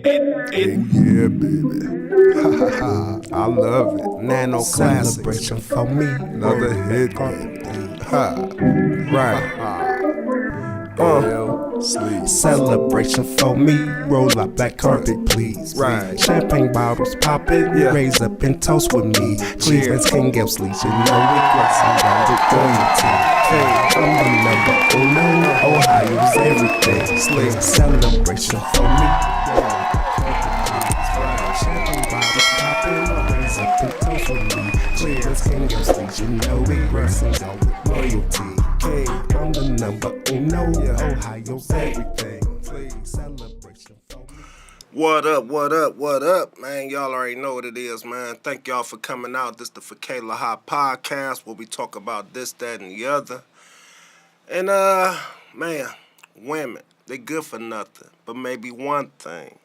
yeah, baby. Ha ha ha. I love it. Nano Classics. celebration for me. Another hit, baby. Ha. Right. Sleep. Celebration for me. Roll out black carpet, please. Right. Champagne bottles popping. Yeah. Raise up and toast with me. Cleveland's King Gap's Legion. No regrets. I'm down with royalty. I'm the number uno. Ohio's everything. Sleep. Celebration for me. Champagne bottles popping. Raise up and toast with me. Cleveland's King Gap's Legion. No regrets. I'm down with loyalty. I'm the number uno. Ohio's everything. Celebration for me. What up, man? Y'all already know what it is, man. Thank y'all for coming out. This the Fakalaha podcast where we talk about this, that, and the other. And, man, women, they good for nothing, but maybe one thing.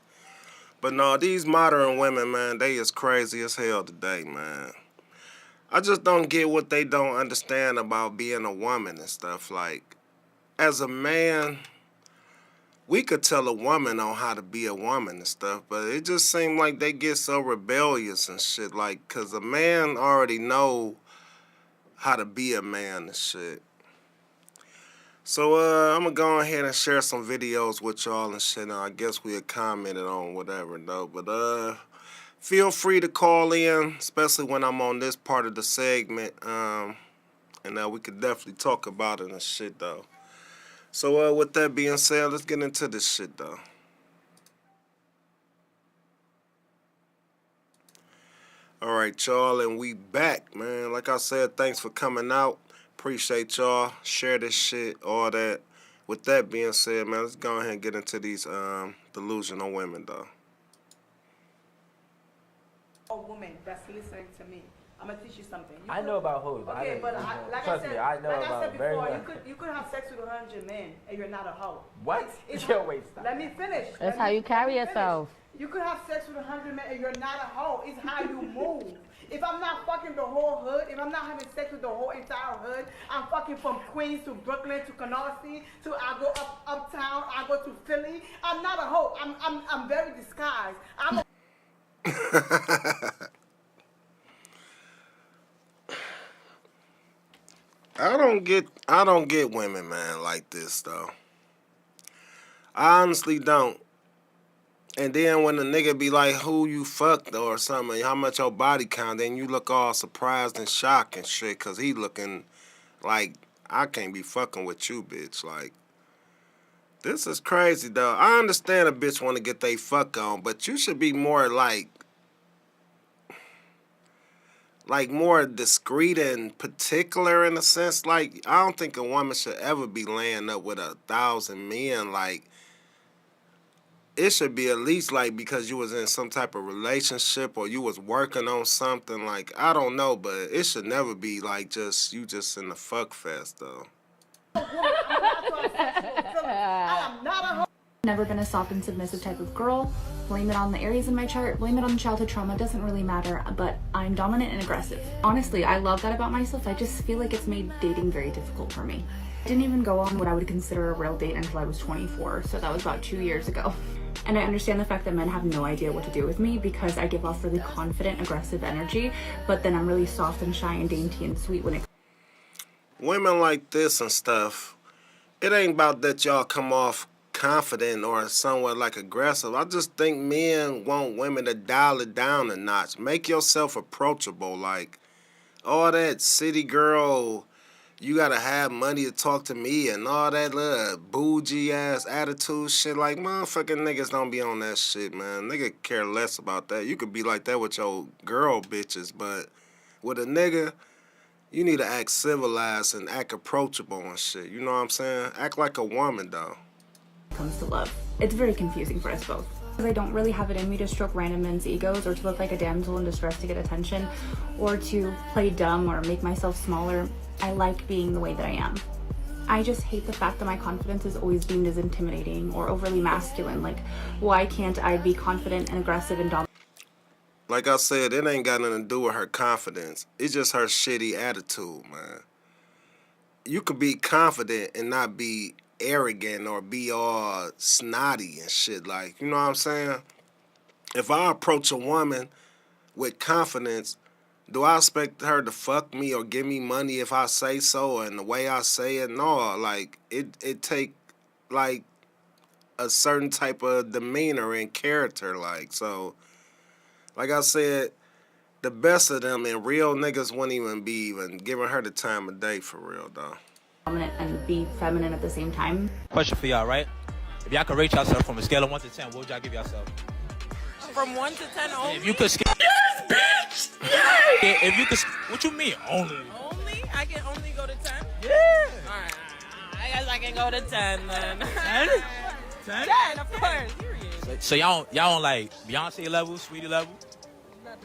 But no, these modern women, man, they is crazy as hell today, man. I just don't get what they don't understand about being a woman and stuff. Like, as a man, we could tell a woman on how to be a woman and stuff, but it just seems like they get so rebellious and shit. Like, cause a man already know how to be a man and shit. So I'm gonna go ahead and share some videos with y'all and shit. Now I guess we'll comment it on whatever though. But feel free to call in, especially when I'm on this part of the segment. And we could definitely talk about it and shit though. So with that being said, let's get into this shit though. All right, y'all, and we back, man. Like I said, thanks for coming out. Appreciate y'all. Share this shit, all that. With that being said, man, let's go ahead and get into these delusional women though. A woman that's listening to me. I'm gonna teach you something. I know about hoes. Okay, but like trust I said, me, I know like about I said very before, well. you could have sex with 100 men and you're not a hoe. What? It's Yo, wait, stop. Let me finish. That's how you carry yourself. You could have sex with 100 men and you're not a hoe. It's how you move. If I'm not fucking the whole hood, if I'm not having sex with the whole entire hood, I'm fucking from Queens to Brooklyn to Canarsie to I go uptown, I go to Philly. I'm not a hoe. I'm very disguised. I'm a I don't get women, man, like this though. I honestly don't. And then when the nigga be like, who you fucked or something, how much your body count, then you look all surprised and shocked and shit, cause he looking like, I can't be fucking with you, bitch. Like, this is crazy though. I understand a bitch wanna get they fuck on, but you should be more like more discreet and particular in a sense. Like, I don't think a woman should ever be laying up with 1,000 men. Like, it should be at least like because you was in some type of relationship or you was working on something. Like, I don't know, but it should never be like just you just in the fuck fest though. I am not a hoe. Never been a soft and submissive type of girl. Blame it on the areas in my chart, blame it on childhood trauma, doesn't really matter, but I'm dominant and aggressive. Honestly, I love that about myself. I just feel like it's made dating very difficult for me. I didn't even go on what I would consider a real date until I was 24, so that was about 2 years ago. And I understand the fact that men have no idea what to do with me because I give off really confident, aggressive energy, but then I'm really soft and shy and dainty and sweet when it Women like this and stuff, it ain't about that y'all come off confident or somewhat like aggressive. I just think men want women to dial it down a notch. Make yourself approachable. Like, all that city girl, you gotta have money to talk to me and all that little bougie ass attitude shit. Like, motherfucking niggas don't be on that shit, man. Nigga care less about that. You could be like that with your girl bitches, but with a nigga, you need to act civilized and act approachable and shit. You know what I'm saying? Act like a woman, though. comes to love. It's very confusing for us both. I don't really have it in me to stroke random men's egos or to look like a damsel in distress to get attention or to play dumb or make myself smaller. I like being the way that I am. I just hate the fact that my confidence is always deemed as intimidating or overly masculine. Like, why can't I be confident and aggressive and dominant? Like I said, it ain't got nothing to do with her confidence. It's just her shitty attitude, man. You could be confident and not be arrogant or be all snotty and shit. Like, you know what I'm saying? If I approach a woman with confidence, do I expect her to fuck me or give me money if I say so and the way I say it? No, like it take like a certain type of demeanor and character, like so. Like I said, the best of them and real niggas wouldn't even be even giving her the time of day for real though. Dominant and be feminine at the same time. Question for y'all, right? If y'all could rate yourself from a scale of 1 to 10, what would y'all give yourself? From 1 to 10 only? If you could scale... Yes, bitch! Yay! If you could... What you mean, only? Only? I can only go to 10? Yeah! Alright, I guess I can go to 10 then. 10? 10? 10, of course. So y'all don't like Beyonce level, Sweetie level?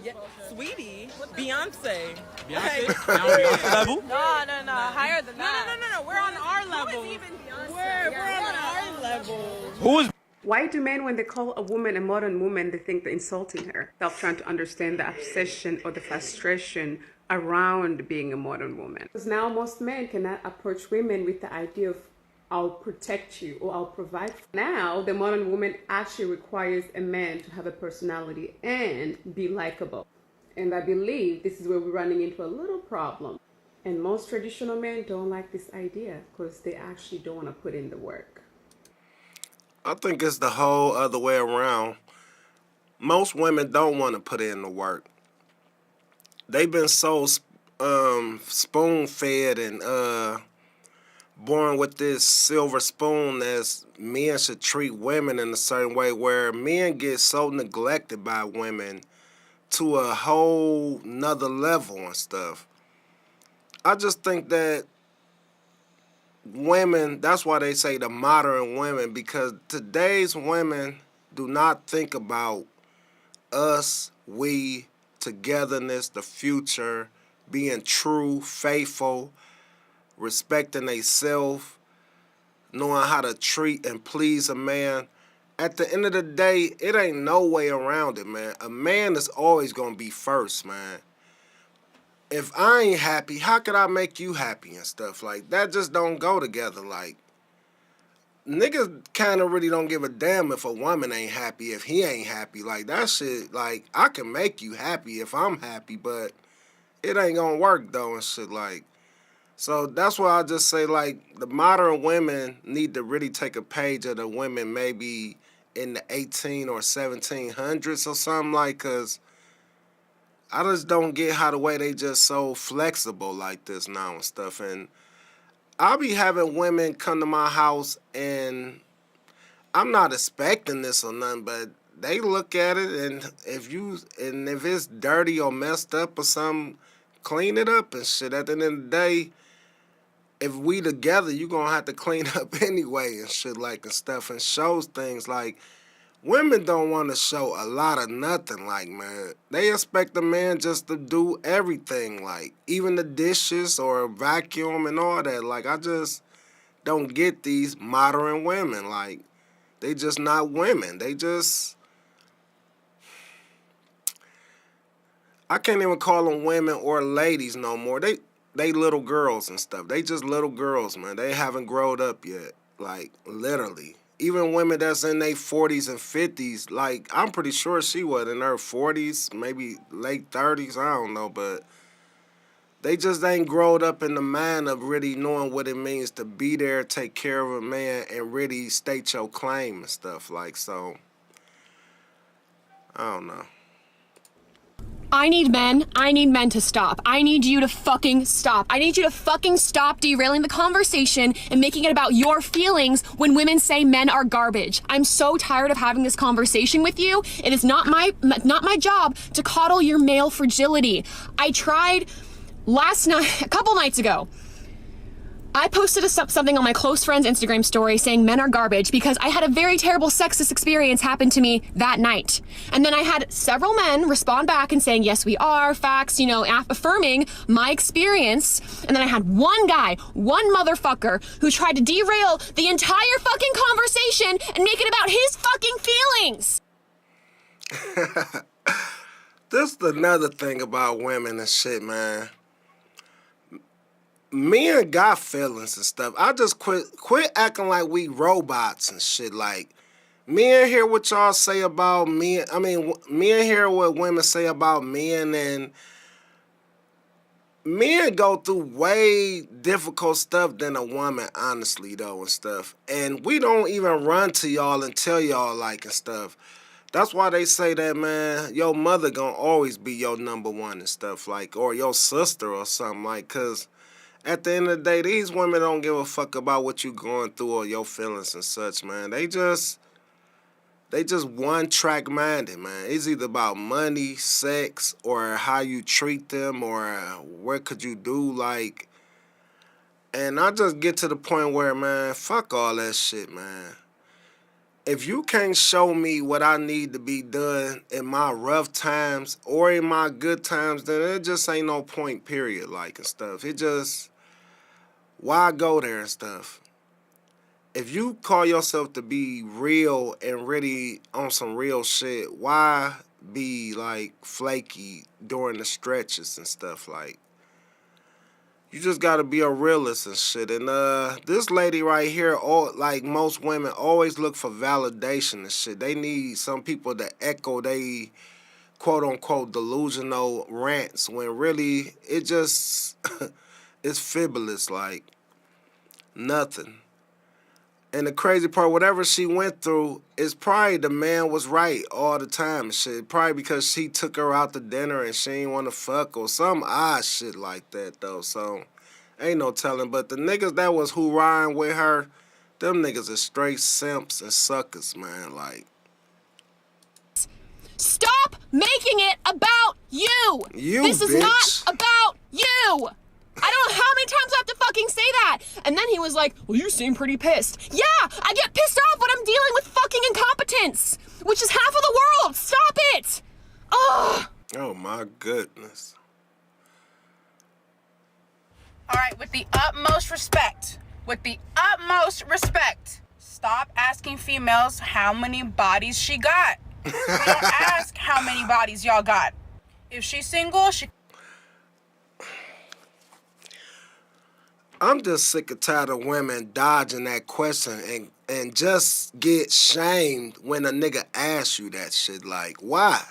Yeah, Sweetie? Beyonce? Beyonce? Y'all on Beyonce level? No, higher than that. No, we're on our level. Who is even Beyonce? We're on our level. Who is... Why do men, when they call a woman a modern woman, they think they're insulting her? They're trying to understand the obsession or the frustration around being a modern woman. Because now most men cannot approach women with the idea of, I'll protect you or I'll provide. Now, the modern woman actually requires a man to have a personality and be likable. And I believe this is where we're running into a little problem. And most traditional men don't like this idea because they actually don't want to put in the work. I think it's the whole other way around. Most women don't want to put in the work. They've been so spoon-fed and born with this silver spoon as men should treat women in a certain way, where men get so neglected by women to a whole nother level and stuff. I just think that women, that's why they say the modern women, because today's women do not think about us, we, togetherness, the future, being true, faithful, respecting themselves, knowing how to treat and please a man. At the end of the day, it ain't no way around it, man. A man is always going to be first, man. If I ain't happy, how could I make you happy and stuff? Like, that just don't go together. Like, niggas kind of really don't give a damn if a woman ain't happy, if he ain't happy. Like, that shit, like, I can make you happy if I'm happy, but it ain't gonna work, though, and shit, like. So that's why I just say, like, the modern women need to really take a page of the women maybe in the 18 or 1700s or something, like, because I just don't get how the way they just so flexible like this now and stuff. And I'll be having women come to my house and I'm not expecting this or nothing, but they look at it and if it's dirty or messed up or something, clean it up and shit. At the end of the day, if we together, you gonna have to clean up anyway and shit like and stuff, and shows things like. Women don't want to show a lot of nothing, like, man. They expect a man just to do everything, like, even the dishes or vacuum and all that. Like, I just don't get these modern women. Like, they just not women. They just... I can't even call them women or ladies no more. They little girls and stuff. They just little girls, man. They haven't grown up yet, like, literally. Even women that's in their 40s and 50s, like, I'm pretty sure she was in her 40s, maybe late 30s, I don't know, but they just ain't grown up in the mind of really knowing what it means to be there, take care of a man, and really state your claim and stuff, like, so, I don't know. I need men to stop. I need you to fucking stop. I need you to fucking stop derailing the conversation and making it about your feelings when women say men are garbage. I'm so tired of having this conversation with you. It is not my job to coddle your male fragility. I tried last night, a couple nights ago. I posted something on my close friend's Instagram story saying men are garbage because I had a very terrible sexist experience happen to me that night. And then I had several men respond back and saying, yes, we are, facts, affirming my experience. And then I had one guy, one motherfucker, who tried to derail the entire fucking conversation and make it about his fucking feelings. This is another thing about women and shit, man. Men got feelings and stuff. I just quit acting like we robots and shit. Like, Men hear what y'all say about men. I mean, men hear what women say about men, and men go through way difficult stuff than a woman, honestly, though, and stuff. And we don't even run to y'all and tell y'all, like, and stuff. That's why they say that, man, your mother gonna always be your number one and stuff, like, or your sister or something, like, because at the end of the day, these women don't give a fuck about what you going through or your feelings and such, man. They just one track minded, man. It's either about money, sex, or how you treat them, or what could you do, like. And I just get to the point where, man, fuck all that shit, man. If you can't show me what I need to be done in my rough times or in my good times, then it just ain't no point, period, like, and stuff. It just, why go there and stuff? If you call yourself to be real and really on some real shit, why be like flaky during the stretches and stuff? Like, you just gotta be a realist and shit. And this lady right here, all like most women, always look for validation and shit. They need some people to echo they quote unquote delusional rants when really it just it's frivolous, like nothing. And the crazy part, whatever she went through, is probably the man was right all the time and shit. Probably because she took her out to dinner and she ain't want to fuck or some odd shit like that, though. So, ain't no telling. But the niggas that was hoorahing with her, them niggas are straight simps and suckers, man. Like, Stop making it about you. This is bitch. not about you. I don't know how many times I have to fucking say that. And then he was like, well, you seem pretty pissed. Yeah, I get pissed off when I'm dealing with fucking incompetence, which is half of the world. Stop it. Ugh. Oh, my goodness. All right, with the utmost respect, stop asking females how many bodies she got. We don't ask how many bodies y'all got. If she's single, she... I'm just sick and tired of women dodging that question and just get shamed when a nigga asks you that shit. Like, why?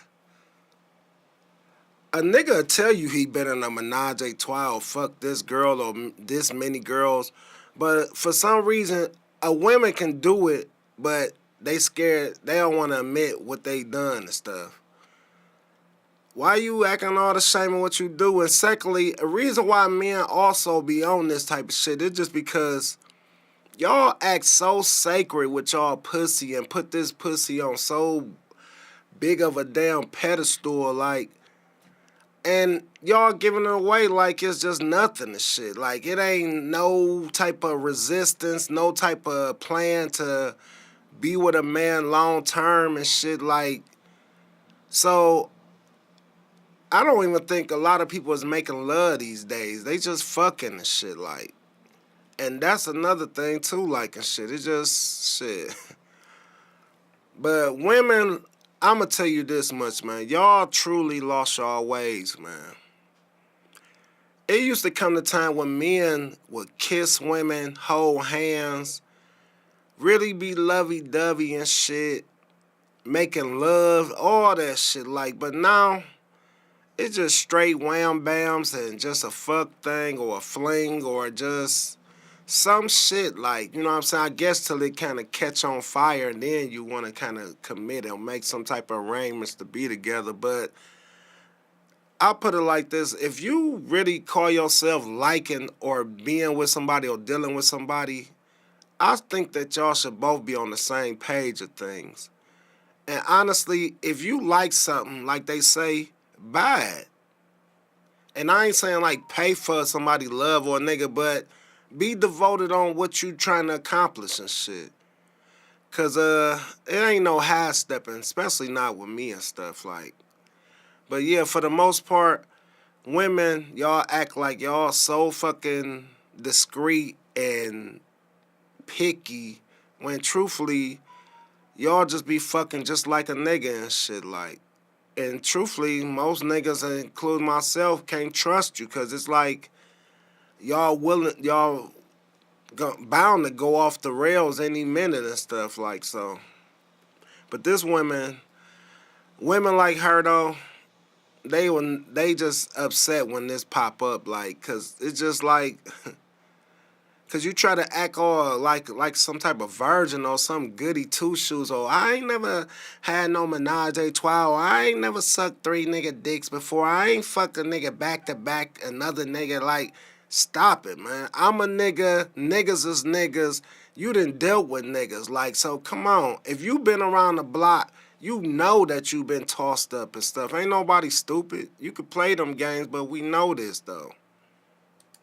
A nigga will tell you he been in a menage a trois, fuck this girl or this many girls, but for some reason, a woman can do it, but they scared, they don't want to admit what they done and stuff. Why you acting all the shame of what you do? And secondly, a reason why men also be on this type of shit is just because y'all act so sacred with y'all pussy and put this pussy on so big of a damn pedestal, like, and y'all giving it away like it's just nothing and shit. Like, it ain't no type of resistance, no type of plan to be with a man long term and shit, like, so I don't even think a lot of people is making love these days. They just fucking and shit, like. And that's another thing, too, like, and shit. It's just shit. But women, I'm going to tell you this much, man. Y'all truly lost y'all ways, man. It used to come to time when men would kiss women, hold hands, really be lovey-dovey and shit, making love, all that shit, like. But now it's just straight wham-bams and just a fuck thing or a fling or just some shit, like, you know what I'm saying? I guess till it kind of catch on fire and then you want to kind of commit and make some type of arrangements to be together. But I'll put it like this. If you really call yourself liking or being with somebody or dealing with somebody, I think that y'all should both be on the same page of things. And honestly, if you like something, like they say, buy it. And I ain't saying like pay for somebody's love or a nigga, but be devoted on what you trying to accomplish and shit. Cause it ain't no high stepping, especially not with me and stuff, like. But yeah, for the most part, women, y'all act like y'all so fucking discreet and picky when truthfully, y'all just be fucking just like a nigga and shit, like. And truthfully, most niggas, including myself, can't trust you because it's like y'all bound to go off the rails any minute and stuff, like, so. But this women like her though, they just upset when this pop up, like, cause it's just like, cause you try to act all like some type of virgin or some goody two shoes, or I ain't never had no menage a trois, or I ain't never sucked 3 nigga dicks before, I ain't fucked a nigga back to back another nigga. Like, stop it, man. I'm a nigga, niggas is niggas. You done dealt with niggas, like, so come on. If you been around the block, you know that you been tossed up and stuff. Ain't nobody stupid. You could play them games, but we know this though.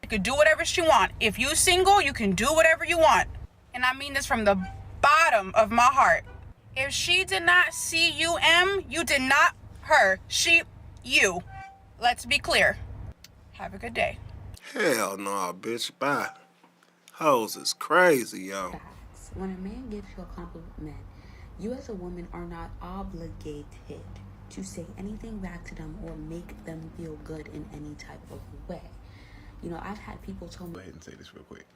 You could do whatever she want. If you single, you can do whatever you want. And I mean this from the bottom of my heart. If she did not see you, you did not her. She, you. Let's be clear. Have a good day. Hell no, bitch. Bye. Hoes is crazy, yo. Facts. When a man gives you a compliment, you as a woman are not obligated to say anything back to them or make them feel good in any type of way. You know, I've had people tell me... Go ahead and say this real quick.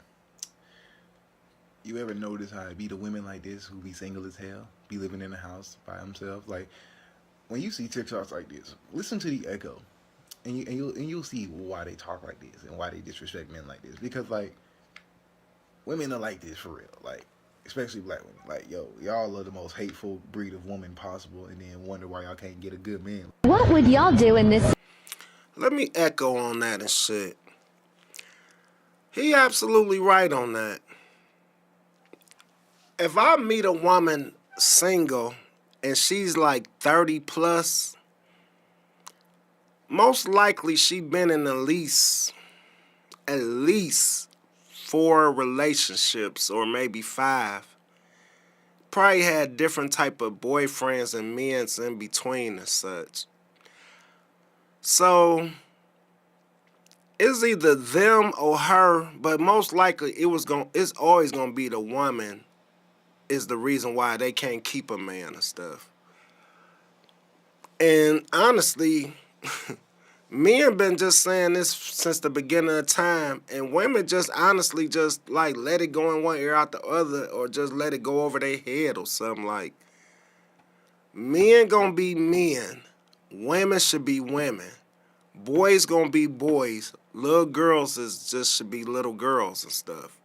You ever notice how it be the women like this who be single as hell, be living in the house by themselves? Like, when you see TikToks like this, listen to the echo, and you'll see why they talk like this and why they disrespect men like this. Because, like, women are like this for real. Like, especially black women. Like, yo, y'all are the most hateful breed of woman possible, and then wonder why y'all can't get a good man. What would y'all do in this? Let me echo on that and shit. He absolutely right on that. If I meet a woman single and she's like 30 plus, most likely she been in at least 4 relationships or maybe 5. Probably had different type of boyfriends and men's in between and such. So it's either them or her, but most likely it's always gonna be the woman is the reason why they can't keep a man and stuff. And honestly, men been just saying this since the beginning of time, and women just honestly just like let it go in one ear out the other, or just let it go over their head or something. Like, men gonna be men, women should be women, boys gonna be boys, little girls should be little girls and stuff.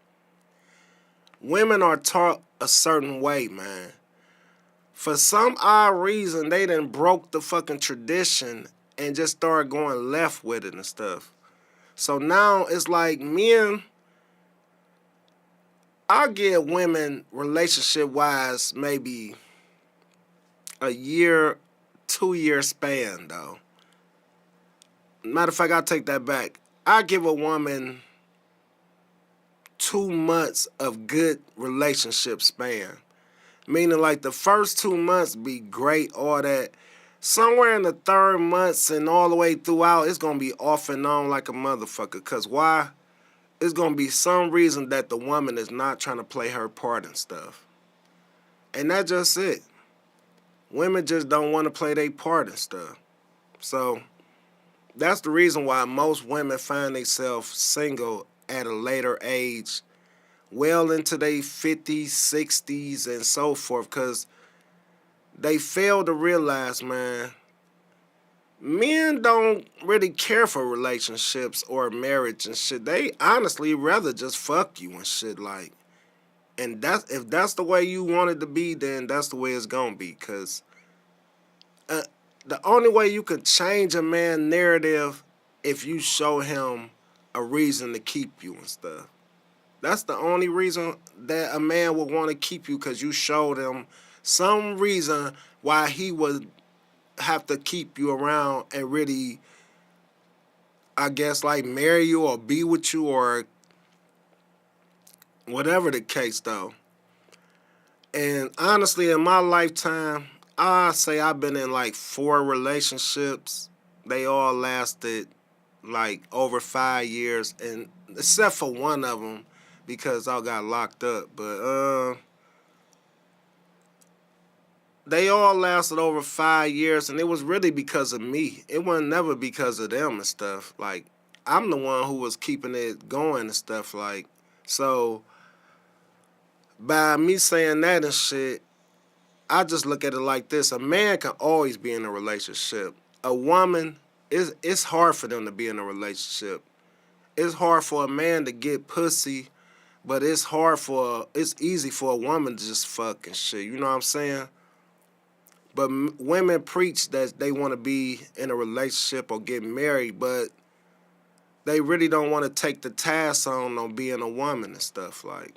Women are taught a certain way, man. For some odd reason, they done broke the fucking tradition and just started going left with it and stuff. So now it's like men, I'll give women relationship-wise maybe a year, 2-year span though. Matter of fact, I'll take that back. I give a woman 2 months of good relationship span. Meaning like the first 2 months be great, all that. Somewhere in the 3rd months and all the way throughout, it's going to be off and on like a motherfucker. Because why? It's going to be some reason that the woman is not trying to play her part and stuff. And that's just it. Women just don't want to play their part and stuff. So that's the reason why most women find themselves single at a later age, well into their 50s, 60s, and so forth, because they fail to realize, man, men don't really care for relationships or marriage and shit. They honestly rather just fuck you and shit, like. And if that's the way you want it to be, then that's the way it's gonna be, because the only way you can change a man's narrative if you show him a reason to keep you and stuff. That's the only reason that a man would want to keep you, because you showed him some reason why he would have to keep you around and really, I guess, like marry you or be with you or whatever the case though. And honestly, in my lifetime, I say I've been in like 4 relationships. They all lasted like over 5 years, and except for one of them, because I got locked up. But they all lasted over 5 years, and it was really because of me. It wasn't never because of them and stuff. Like, I'm the one who was keeping it going and stuff. Like, so by me saying that and shit, I just look at it like this. A man can always be in a relationship. A woman, it's hard for them to be in a relationship. It's hard for a man to get pussy, but it's easy for a woman to just fuck and shit. You know what I'm saying? But women preach that they want to be in a relationship or get married, but they really don't want to take the task on being a woman and stuff. Like,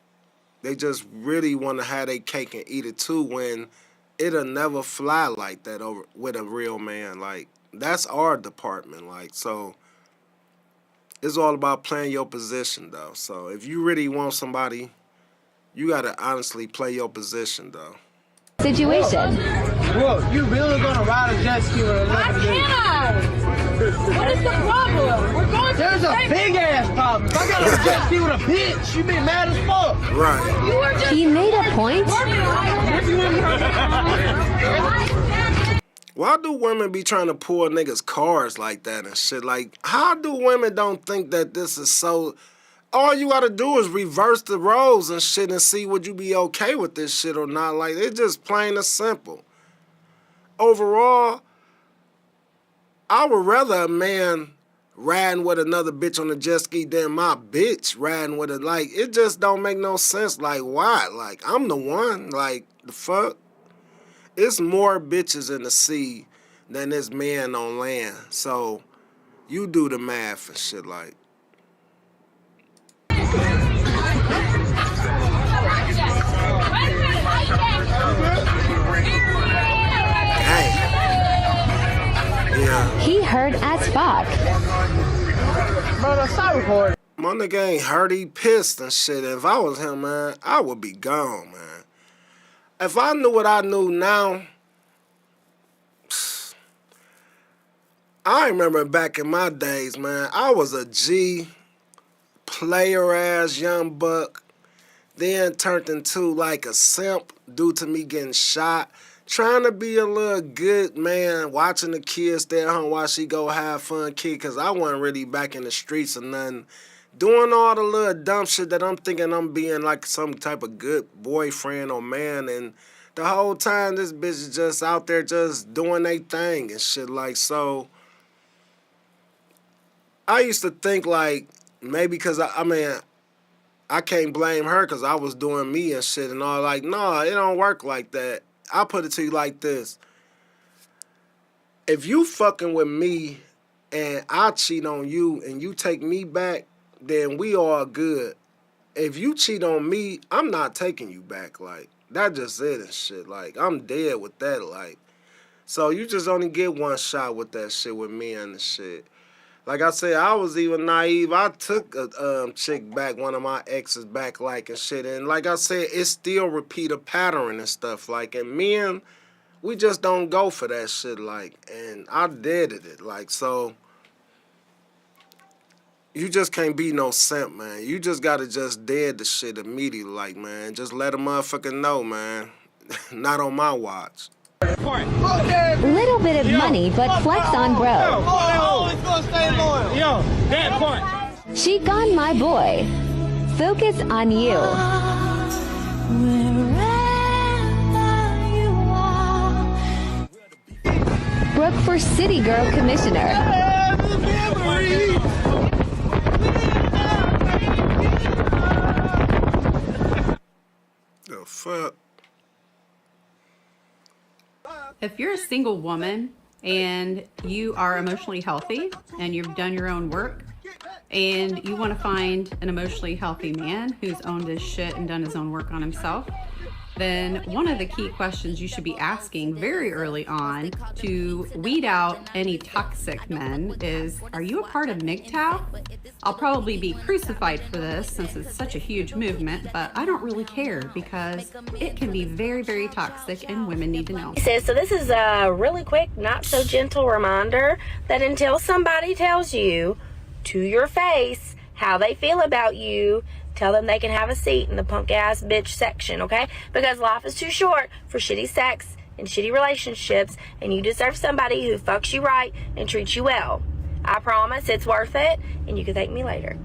they just really want to have their cake and eat it too, when it'll never fly like that over with a real man. Like, that's our department. Like, so it's all about playing your position, though. So if you really want somebody, you got to honestly play your position, though. Situation. Bro, you really gonna ride a jet ski with a I can't! What is the problem? We're going to There's a big ass problem. If I got a jet ski with a bitch, you be mad as fuck. Right. You were just... He made a point. Why do women be trying to pull niggas' cars like that and shit? Like, how do women don't think that this is so... All you gotta do is reverse the roles and shit and see would you be okay with this shit or not. Like, it's just plain and simple. Overall, I would rather a man riding with another bitch on a jet ski than my bitch riding with it. Like, it just don't make no sense. Like, why? Like, I'm the one. Like, the fuck? It's more bitches in the sea than there's men on land. So, you do the math and shit like. Yeah. He heard as fuck. Bro, stop recording. My nigga ain't hurt, he pissed and shit. If I was him, man, I would be gone, man. If I knew what I knew now, I remember back in my days, man, I was a G, player-ass young buck, then turned into like a simp due to me getting shot. Trying to be a little good man, watching the kids stay at home while she go have fun kid, because I wasn't really back in the streets or nothing. Doing all the little dumb shit that I'm thinking I'm being like some type of good boyfriend or man, and the whole time this bitch is just out there just doing their thing and shit. Like, so I used to think like maybe because I can't blame her because I was doing me and shit and all. Like, no, it don't work like that. I'll put it to you like this. If you fucking with me and I cheat on you and you take me back, then we all good. If you cheat on me, I'm not taking you back. Like, that just it and shit. Like, I'm dead with that. Like, so you just only get one shot with that shit with me and the shit. Like I said, I was even naive. I took a chick back, one of my exes back, like, and shit. And like I said, it still repeat a pattern and stuff. Like, and men, we just don't go for that shit, like, and I deaded it. Like, so you just can't be no simp, man. You just gotta just dead the shit immediately, like, man. Just let a motherfucker know, man. Not on my watch. Little bit of money, but flex on bro. Always gonna stay loyal. Yo, that point. She gone my boy. Focus on you. Brooke for City Girl Commissioner. The fuck? If you're a single woman and you are emotionally healthy and you've done your own work and you want to find an emotionally healthy man who's owned his shit and done his own work on himself, then one of the key questions you should be asking very early on to weed out any toxic men is, are you a part of MGTOW? I'll probably be crucified for this since it's such a huge movement, but I don't really care because it can be very, very toxic and women need to know. He says, so this is a really quick, not so gentle reminder that until somebody tells you to your face how they feel about you, tell them they can have a seat in the punk ass bitch section, okay? Because life is too short for shitty sex and shitty relationships, and you deserve somebody who fucks you right and treats you well. I promise it's worth it, and you can thank me later.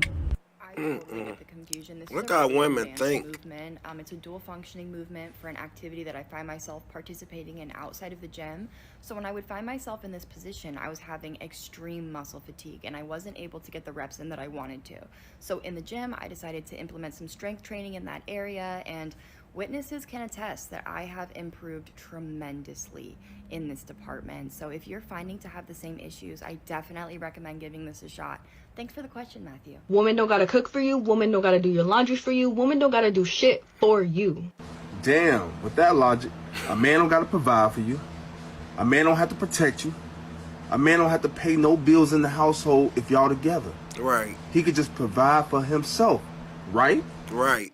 totally get the confusion. This Look is a how really women advanced think. movement. It's a dual functioning movement for an activity that I find myself participating in outside of the gym. So when I would find myself in this position, I was having extreme muscle fatigue and I wasn't able to get the reps in that I wanted to. So in the gym, I decided to implement some strength training in that area, and witnesses can attest that I have improved tremendously in this department. So if you're finding to have the same issues, I definitely recommend giving this a shot. Thanks for the question, Matthew. Woman don't gotta cook for you. Woman don't gotta do your laundry for you. Woman don't gotta do shit for you. Damn, with that logic, a man don't gotta provide for you. A man don't have to protect you. A man don't have to pay no bills in the household if y'all together. Right. He could just provide for himself, right? Right.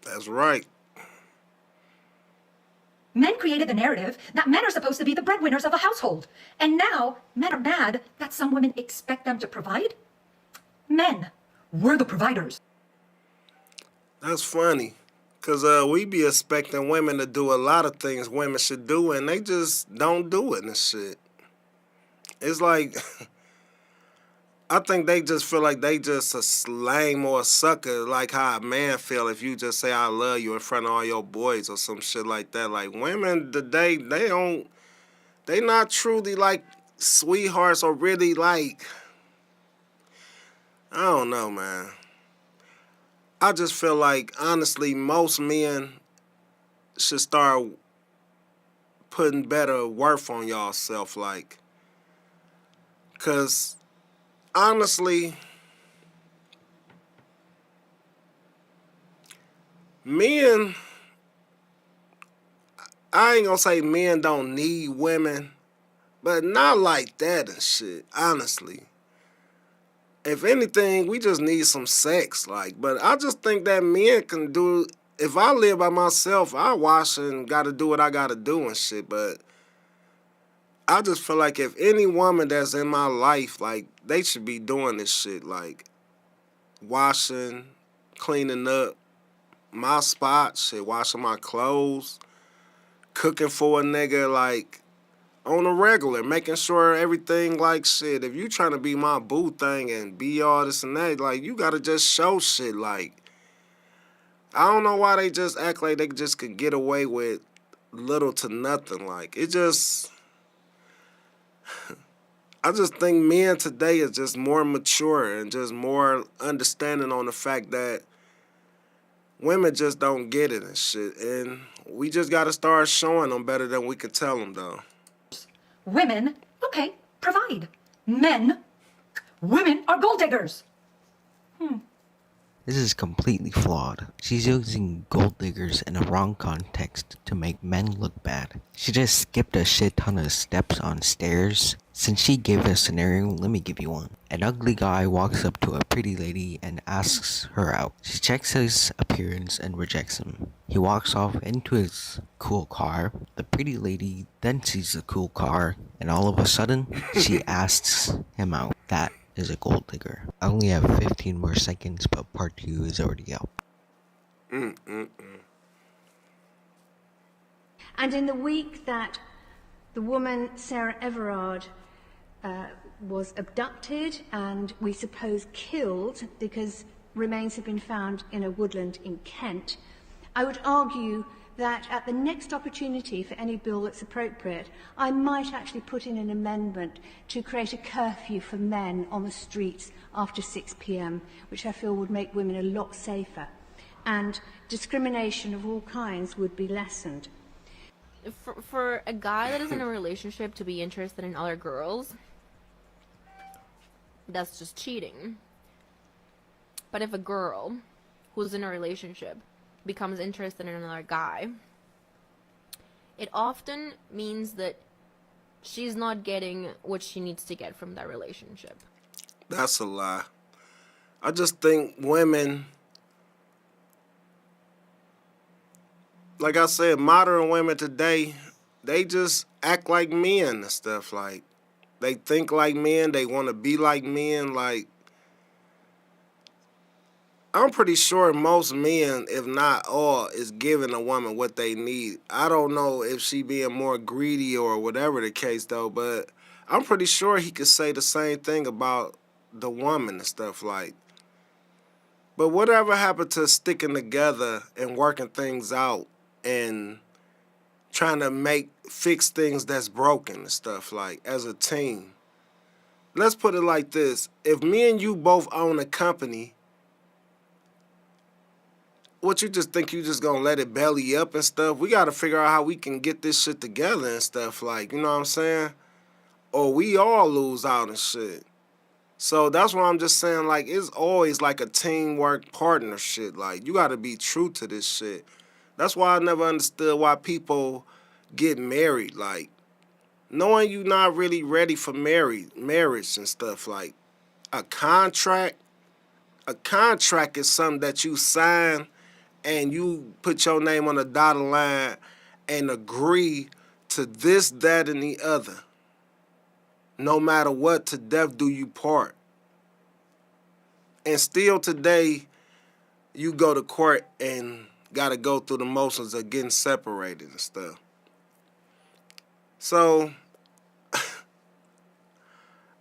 That's right. Men created the narrative that men are supposed to be the breadwinners of a household. And now, men are mad that some women expect them to provide? Men, we're the providers. That's funny. Because we be expecting women to do a lot of things women should do, and they just don't do it and shit. It's like, I think they just feel like they just a lame or a sucker, like how a man feel if you just say I love you in front of all your boys or some shit like that. Like, women today, they not truly like sweethearts or really like, I don't know, man. I just feel like, honestly, most men should start putting better worth on y'all self, like, because honestly, men, I ain't gonna say men don't need women, but not like that and shit, honestly. If anything, we just need some sex, like, but I just think that men can do, if I live by myself, I wash and gotta do what I gotta do and shit, but I just feel like if any woman that's in my life, like, they should be doing this shit, like, washing, cleaning up my spot, shit, washing my clothes, cooking for a nigga, like, on a regular, making sure everything, like, shit, if you trying to be my boo thing and be all this and that, like, you gotta just show shit, like, I don't know why they just act like they just could get away with little to nothing, like, it just, I just think men today is just more mature and just more understanding on the fact that women just don't get it and shit, and we just gotta start showing them better than we can tell them, though. Women, okay, provide. Men, women are gold diggers. This is completely flawed. She's using gold diggers in a wrong context to make men look bad. She just skipped a shit ton of steps on stairs. Since she gave a scenario, let me give you one. An ugly guy walks up to a pretty lady and asks her out. She checks his appearance and rejects him. He walks off into his cool car. The pretty lady then sees the cool car, and all of a sudden, she asks him out. That is a gold digger. I only have 15 more seconds, but part 2 is already out. And in the week that the woman, Sarah Everard, was abducted and we suppose killed because remains have been found in a woodland in Kent, I would argue that at the next opportunity for any bill that's appropriate, I might actually put in an amendment to create a curfew for men on the streets after 6 p.m, which I feel would make women a lot safer, and discrimination of all kinds would be lessened. For a guy that is in a relationship to be interested in other girls, that's just cheating. But if a girl who's in a relationship becomes interested in another guy, it often means that she's not getting what she needs to get from that relationship. That's a lie. I just think women, like I said, modern women today, they just act like men and stuff. Like, they think like men, they want to be like men. Like, I'm pretty sure most men, if not all, is giving a woman what they need. I don't know if she being more greedy or whatever the case, though, but I'm pretty sure he could say the same thing about the woman and stuff. Like, But whatever happened to sticking together and working things out and trying to fix things that's broken and stuff, like, as a team? Let's put it like this. If me and you both own a company, what, you just think you just gonna let it belly up and stuff? We gotta figure out how we can get this shit together and stuff, like, you know what I'm saying? Or we all lose out and shit. So that's why I'm just saying, like, it's always like a teamwork partnership. Like, you gotta be true to this shit. That's why I never understood why people get married. Like, knowing you not really ready for marriage and stuff. Like, a contract is something that you sign and you put your name on the dotted line and agree to this, that, and the other. No matter what, to death do you part. And still today, you go to court and got to go through the motions of getting separated and stuff. So,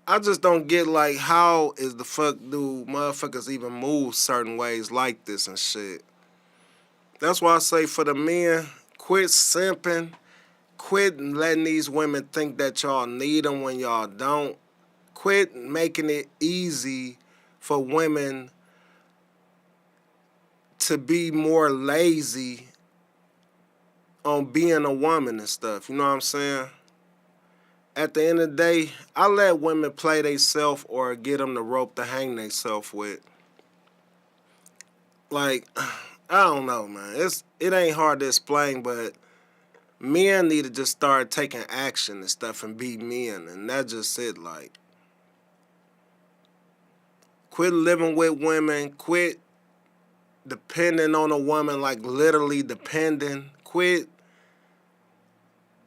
I just don't get, like, how is the fuck do motherfuckers even move certain ways like this and shit. That's why I say, for the men, quit simping. Quit letting these women think that y'all need them when y'all don't. Quit making it easy for women to be more lazy on being a woman and stuff. You know what I'm saying? At the end of the day, I let women play theyself or get them the rope to hang theyself with. Like, I don't know, man. It ain't hard to explain, but men need to just start taking action and stuff and be men, and that's just it. Like, quit living with women. Quit depending on a woman, like literally depending. Quit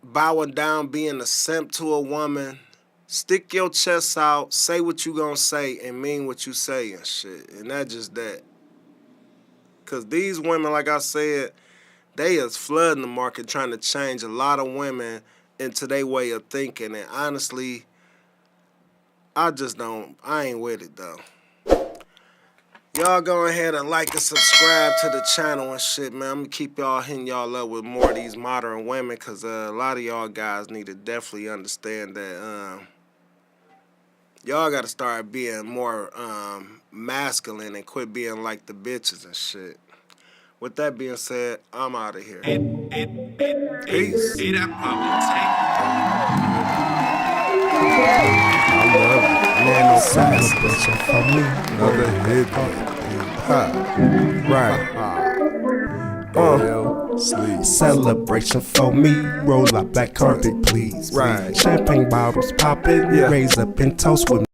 bowing down, being a simp to a woman. Stick your chest out, say what you gonna say, and mean what you say and shit. And that's just that. Because these women, like I said, they is flooding the market trying to change a lot of women into their way of thinking. And honestly, I ain't with it though. Y'all go ahead and like and subscribe to the channel and shit, man. I'm going to keep y'all hitting y'all up with more of these modern women, because a lot of y'all guys need to definitely understand that y'all got to start being more masculine and quit being like the bitches and shit. With that being said, I'm out of here. Peace. I love it. Man, no celebration for me. Another hit. Right. Sleep. Celebration for me. Roll up black carpet, please. Right. Champagne bottles popping. Yeah. Raise up and toast with me.